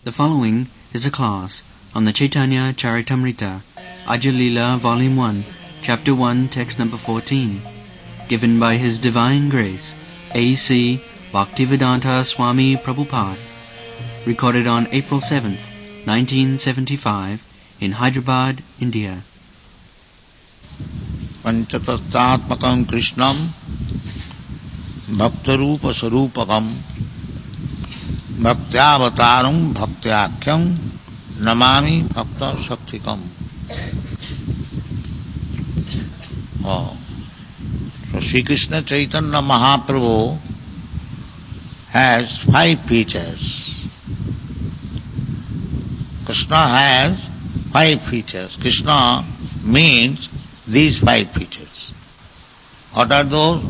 The following is a class on the Chaitanya Charitamrita, Aja Leela, Volume 1, Chapter 1, Text number 14, given by His Divine Grace, A.C. Bhaktivedanta Swami Prabhupada, recorded on April 7th, 1975, in Hyderabad, India. Panchatattvatmakam Krishnam Bhaktarupa Sarupakam Bhaktyavataram Bhaktyakyam Namami Bhakta Shaktikam. So Sri Krishna Chaitanya Mahaprabhu has 5 features. Krishna has 5 features. Krishna means these 5 features. What are those?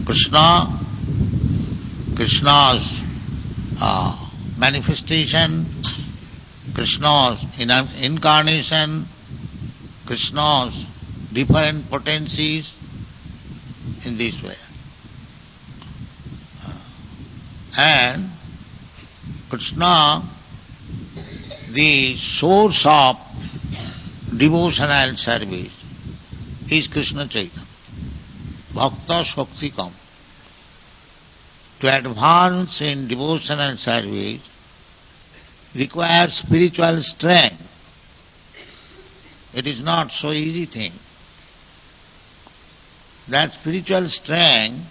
Krishna's manifestation, Krishna's incarnation, Krishna's different potencies, in this way. And Krishna, the source of devotional service, is Krishna Chaitanya. Bhakta Shaktikam. To advance in devotional service requires spiritual strength. It is not so easy thing. That spiritual strength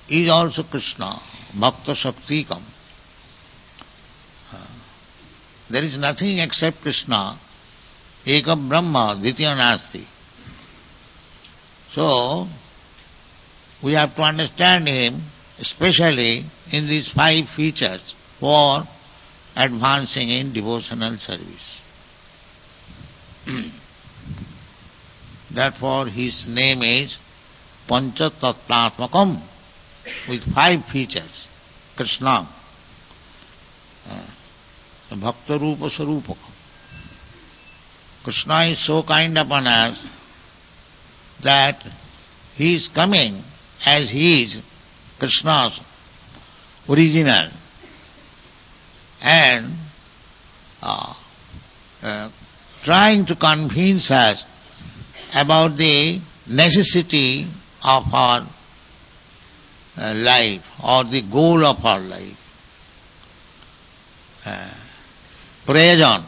is also Krishna, Bhakta Shaktikam. There is nothing except Krishna, Eka Brahma, Dvitiya Nasti. So, we have to understand him, especially in these 5 features for advancing in devotional service. Therefore, his name is Panchatattvatmakam, with 5 features. Krishna, Bhaktarupa Sarupakam. Krishna is so kind upon us that he is coming as he is, Krishna's original, and trying to convince us about the necessity of our life or the goal of our life. Prayojan.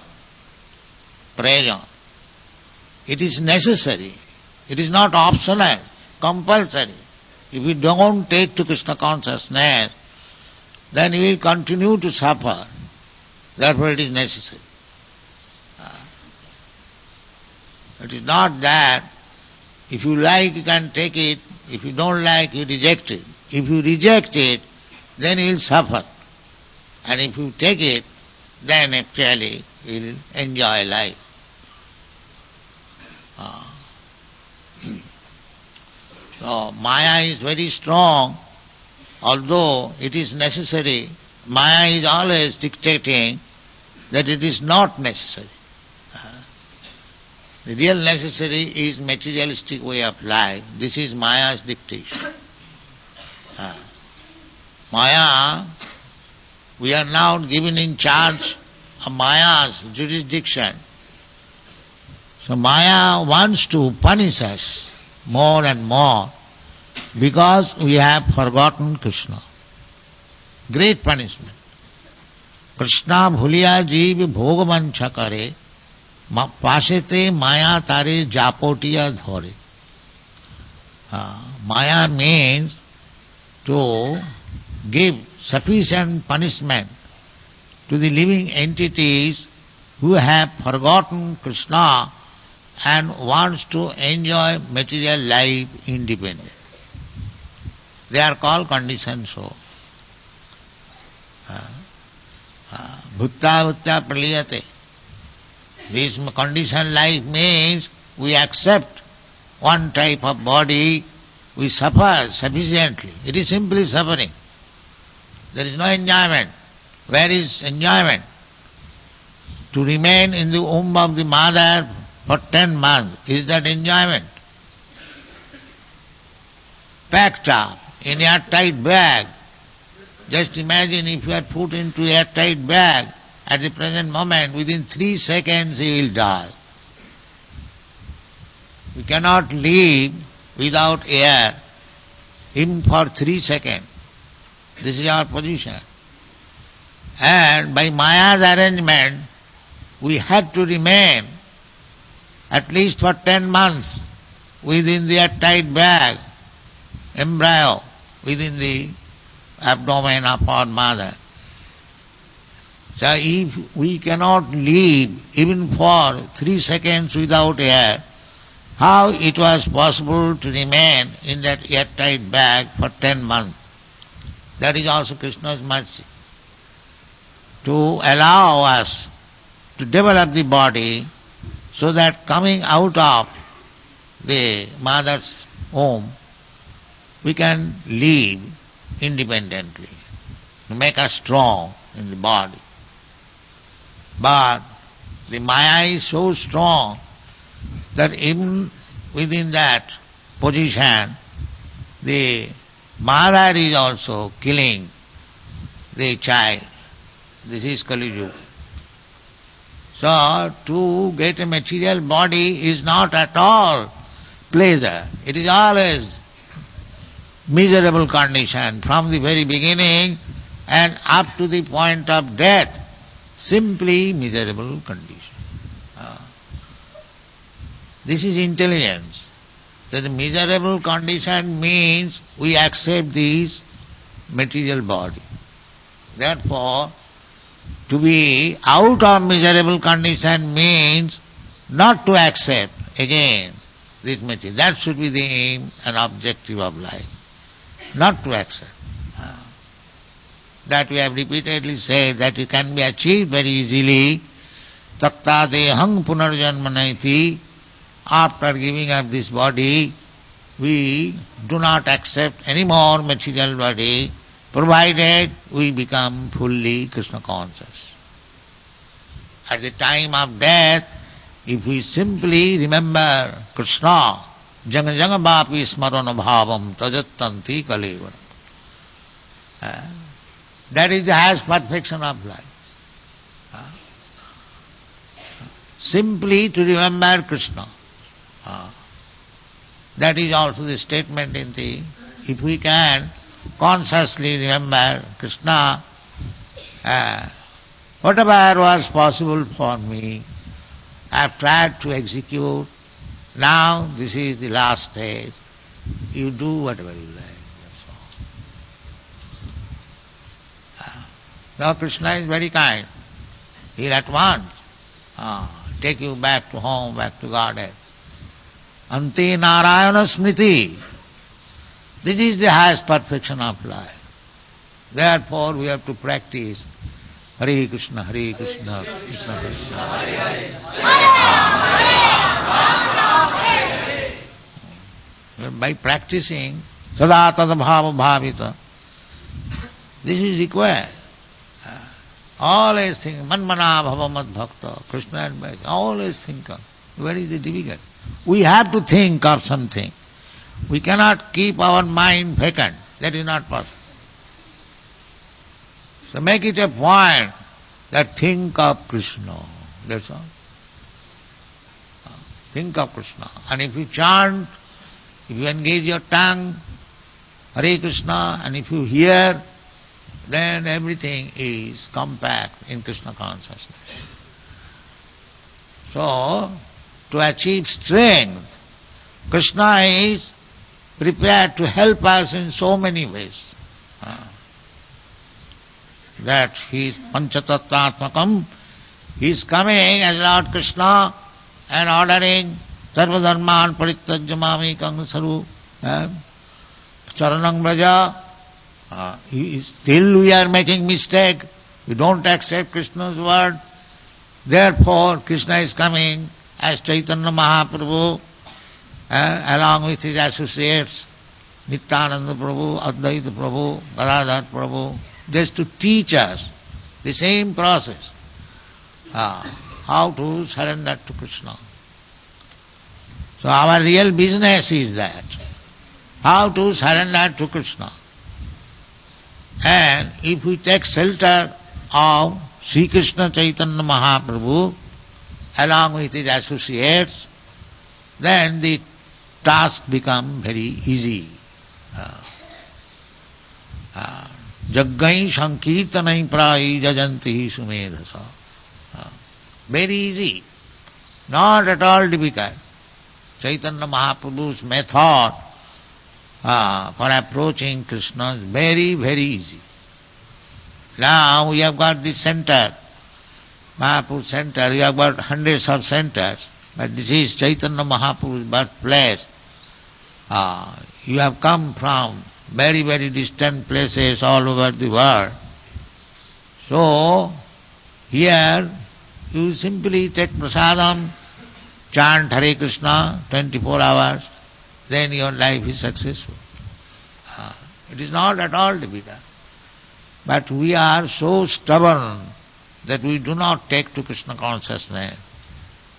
It is necessary. It is not optional, compulsory. If you don't take to Krishna consciousness, then you will continue to suffer. Therefore it is necessary. It is not that if you like you can take it, if you don't like you reject it. If you reject it, then you will suffer. And if you take it, then actually you will enjoy life. So Maya is very strong, although it is necessary. Maya is always dictating that it is not necessary. The real necessary is materialistic way of life. This is Maya's dictation. Maya, we are now given in charge of Maya's jurisdiction. So Maya wants to punish us more and more because we have forgotten Krishna. Great punishment. Krishna bhuliya jeev bhogavancha kare pasete maya tare japotiya dhore. Maya means to give sufficient punishment to the living entities who have forgotten Krishna and wants to enjoy material life independently. They are called conditioned souls. Bhutta bhutta praliyate. This conditioned life means we accept one type of body, we suffer sufficiently. It is simply suffering. There is no enjoyment. Where is enjoyment? To remain in the womb of the mother for 10 months, is that enjoyment? Packed up in a airtight bag, Just imagine if you are put into a airtight bag at the present moment, within 3 seconds he will die. We cannot live without air even for 3 seconds. This is our position. And by Maya's arrangement, we had to remain at least for 10 months within the airtight bag, embryo, within the abdomen of our mother. So if we cannot live even for 3 seconds without air, how it was possible to remain in that airtight bag for 10 months? That is also Krishna's mercy, to allow us to develop the body so that coming out of the mother's womb, we can live independently, to make us strong in the body. But the Maya is so strong that even within that position, the mother is also killing the child. This is Kali Yuga. So, to get a material body is not at all pleasure. It is always miserable condition from the very beginning and up to the point of death. Simply miserable condition. This is intelligence. That the miserable condition means we accept this material body. Therefore, to be out of miserable condition means not to accept again this material. That should be the aim and objective of life. Not to accept. That we have repeatedly said that it can be achieved very easily. Takta dehang punarjanmanaiti. After giving up this body, we do not accept any more material body, provided we become fully Krishna conscious. At the time of death, if we simply remember Krishna, janga janga bapi smarana bhavam tajattanti kaleva. That is the highest perfection of life. Simply to remember Krishna. That is also the statement in the, if we can consciously remember Krishna, whatever was possible for me, I have tried to execute. Now this is the last stage. You do whatever you like. That's all. Now Krishna is very kind. He'll at once take you back to home, back to Godhead. Ante Narayana Smriti. This is the highest perfection of life. Therefore we have to practice Hare Krishna, Hare Krishna, Krishna Krishna, Hare Hare. By practicing Sada Tada Bhava Bhavita, this is required. Always think, Manmana Bhava Mad Bhakta, Krishna advice, always think of. Where is the difficult? We have to think of something. We cannot keep our mind vacant. That is not possible. So make it a point that think of Krishna. That's all. Think of Krishna. And if you chant, if you engage your tongue, Hare Krishna, and if you hear, then everything is compact in Krishna consciousness. So, to achieve strength, Krishna is prepared to help us in so many ways. That he is Panchatattvatmakam, he is coming as Lord Krishna and ordering Sarvadharman Parittajamami Kangasaru Charanang Braja. Still we are making mistake. We don't accept Krishna's word. Therefore Krishna is coming as Chaitanya Mahaprabhu along with his associates Nityananda Prabhu, Advaita Prabhu, Gadadhar Prabhu, just to teach us the same process, how to surrender to Krishna. So our real business is that, how to surrender to Krishna. And if we take shelter of Sri Krishna Chaitanya Mahaprabhu along with his associates, then the task become very easy. Jaggai sankirtanai prai jajanti sumedhasa. Very easy, not at all difficult. Chaitanya Mahaprabhu's method for approaching Krishna is very, very easy. Now we have got this center, Mahaprabhu center, we have got hundreds of centers, but this is Chaitanya Mahaprabhu's birthplace. You have come from very, very distant places all over the world. So, here you simply take prasadam, chant Hare Krishna 24 hours, then your life is successful. It is not at all difficult. But we are so stubborn that we do not take to Krishna consciousness.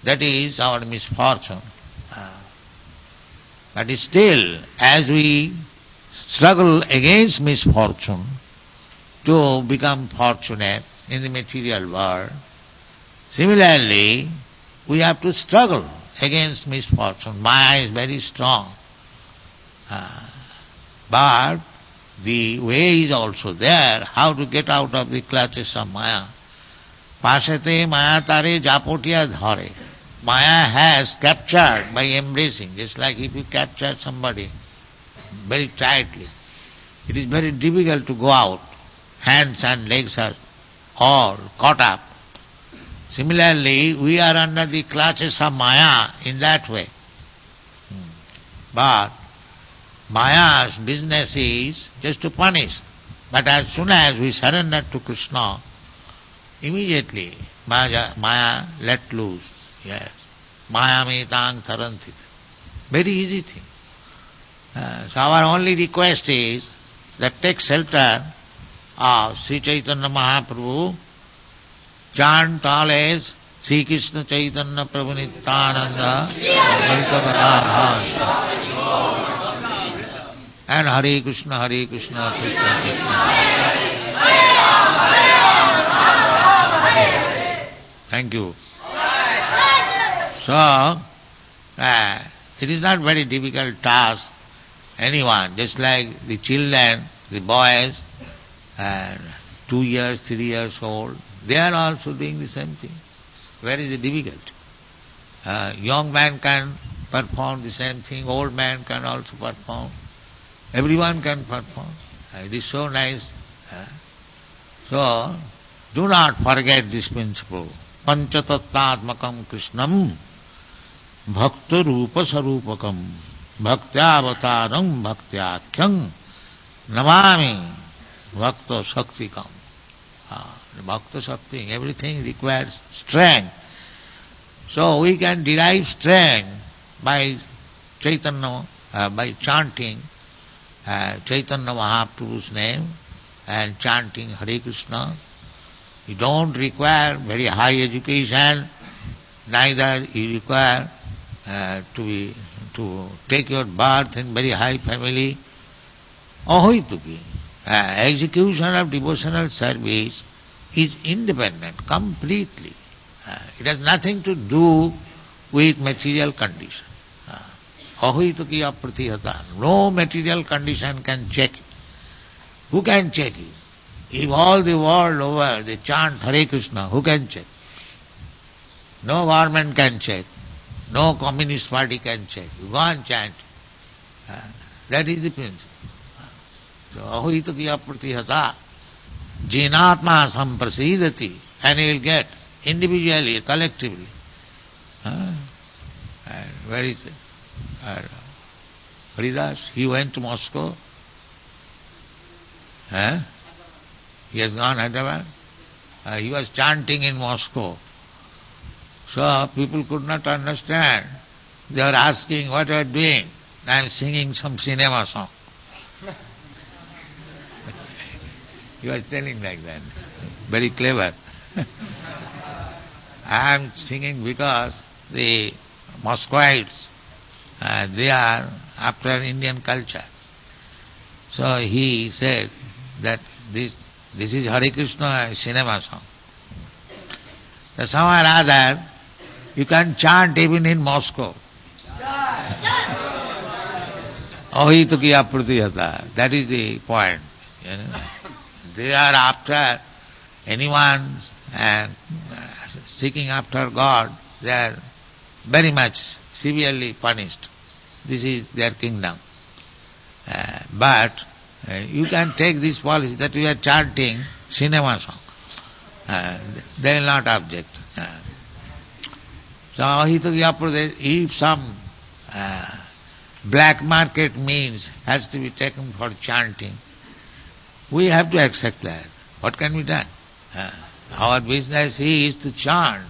That is our misfortune. But still, as we struggle against misfortune to become fortunate in the material world, similarly, we have to struggle against misfortune. Maya is very strong. But the way is also there, how to get out of the clutches of Maya. Pasate Maya tare japotia dhare. Maya has captured by embracing, just like if you capture somebody very tightly, it is very difficult to go out. Hands and legs are all caught up. Similarly, we are under the clutches of Maya in that way. But Maya's business is just to punish. But as soon as we surrender to Krishna, immediately Maya let loose. Yes. Maya metang tarantit. Very easy thing. So our only request is that take shelter of Sri Chaitanya Mahaprabhu, chant always Sri Krishna Chaitanya Prabhu Nityananda, and Hare Krishna, Krishna Krishna. Thank you. So, it is not very difficult task. Anyone, just like the children, the boys, 2 years, 3 years old, they are also doing the same thing. Where is the difficulty? Young man can perform the same thing, old man can also perform. Everyone can perform. It is so nice. So, do not forget this principle. Panchatattvatmakam Krishnam Bhakta Rupa Sarupakam Bhaktya-avataram Bhaktya-khyam Namami Bhakta Shaktikam. Bhakta Shakti, everything requires strength. So we can derive strength by Chaitanya, by chanting Chaitanya Mahaprabhu's name and chanting Hare Krishna. You don't require very high education, neither you require to take your birth in very high family. Ahoituki. Execution of devotional service is independent completely. It has nothing to do with material condition. Ahoituki apratihata. No material condition can check it. Who can check it? If all the world over they chant Hare Krishna, who can check? No government can check. No communist party can check. You go and chant. That is the principle. So, ahoituki apratihata. Jinatma samprasidati. And he will get individually, collectively. Where is it? Haridas, he went to Moscow. He has gone Hyderabad. He was chanting in Moscow. So people could not understand. They were asking, what you are doing? I am singing some cinema song. He was telling like that. Very clever. I am singing because the Muscovites, they are after Indian culture. So he said that this is Hare Krishna cinema song. that somehow or other you can chant even in Moscow. Ahita kiya pratiyata. That is the point. You know. They are after anyone seeking after God, they are very much severely punished. This is their kingdom. But you can take this policy that we are chanting cinema song. They will not object. So if some black market means has to be taken for chanting, we have to accept that. What can be done? Our business is to chant.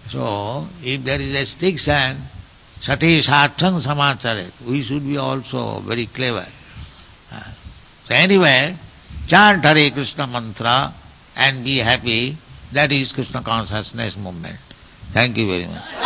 So, if there is a restriction, sati sarthang samacharet, we should be also very clever. So anyway, chant Hare Krishna mantra and be happy. That is Krishna consciousness movement. Thank you very much.